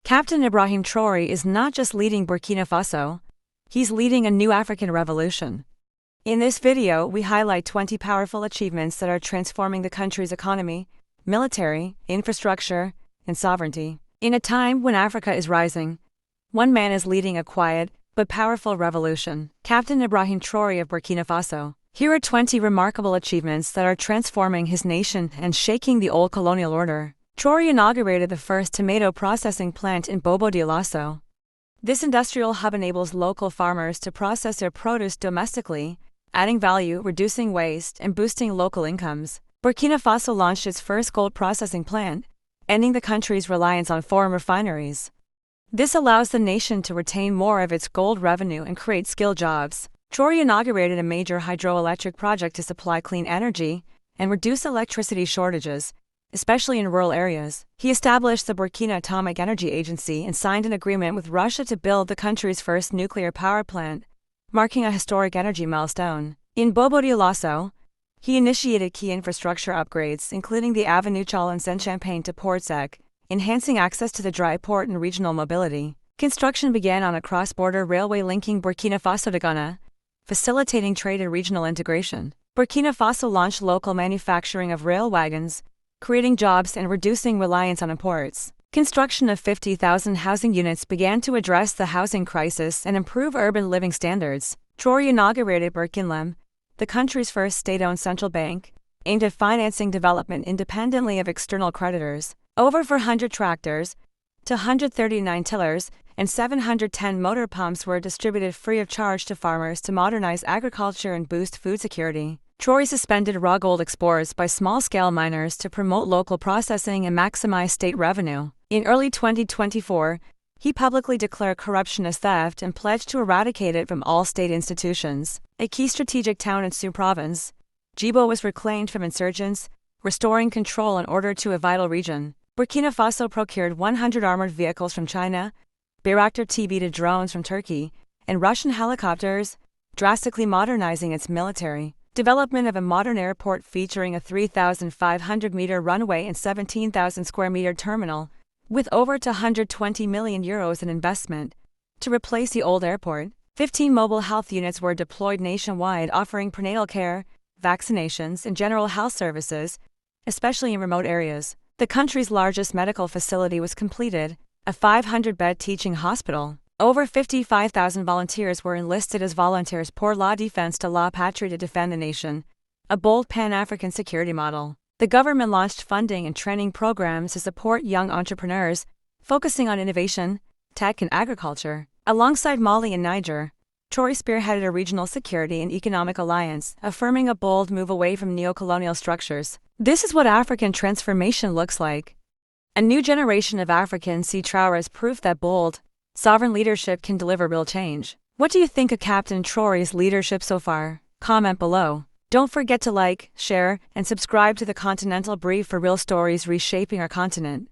Captain Ibrahim Traoré is not just leading Burkina Faso, he's leading a new African revolution. In this video, we highlight 20 powerful achievements that are transforming the country's economy, military, infrastructure, and sovereignty. In a time when Africa is rising, one man is leading a quiet but powerful revolution. Captain Ibrahim Traoré of Burkina Faso. Here are 20 remarkable achievements that are transforming his nation and shaking the old colonial order. Traoré inaugurated the first tomato processing plant in Bobo-Dioulasso. This industrial hub enables local farmers to process their produce domestically, adding value, reducing waste, and boosting local incomes. Burkina Faso launched its first gold processing plant, ending the country's reliance on foreign refineries. This allows the nation to retain more of its gold revenue and create skilled jobs. Traoré inaugurated a major hydroelectric project to supply clean energy and reduce electricity shortages, especially in rural areas. He established the Burkina Atomic Energy Agency and signed an agreement with Russia to build the country's first nuclear power plant, marking a historic energy milestone. In Bobo-Dioulasso, he initiated key infrastructure upgrades, including the Avenue Charles and Champagne to Port Sec, enhancing access to the dry port and regional mobility. Construction began on a cross-border railway linking Burkina Faso to Ghana, facilitating trade and regional integration. Burkina Faso launched local manufacturing of rail wagons, creating jobs and reducing reliance on imports. Construction of 50,000 housing units began to address the housing crisis and improve urban living standards. Traoré inaugurated Burkindlim, the country's first state-owned central bank, aimed at financing development independently of external creditors. Over 400 tractors, 239 tillers, and 710 motor pumps were distributed free of charge to farmers to modernize agriculture and boost food security. Traoré suspended raw gold exports by small-scale miners to promote local processing and maximize state revenue. In early 2024, he publicly declared corruption as theft and pledged to eradicate it from all state institutions. A key strategic town in Sioux Province, Djibo was reclaimed from insurgents, restoring control and order to a vital region. Burkina Faso procured 100 armored vehicles from China, Bayraktar TB drones from Turkey, and Russian helicopters, drastically modernizing its military. Development of a modern airport featuring a 3,500-meter runway and 17,000-square-meter terminal, with over €120 million in investment, to replace the old airport. 15 mobile health units were deployed nationwide, offering prenatal care, vaccinations, and general health services, especially in remote areas. The country's largest medical facility was completed, a 500-bed teaching hospital. Over 55,000 volunteers were enlisted as volunteers pour la défense de la patrie to defend the nation, a bold Pan-African security model. The government launched funding and training programs to support young entrepreneurs, focusing on innovation, tech, and agriculture. Alongside Mali and Niger, Traoré spearheaded a regional security and economic alliance, affirming a bold move away from neo-colonial structures. This is what African transformation looks like. A new generation of Africans see Traoré as proof that bold, sovereign leadership can deliver real change. What do you think of Captain Traoré's leadership so far? Comment below. Don't forget to like, share, and subscribe to the Continental Brief for real stories reshaping our continent.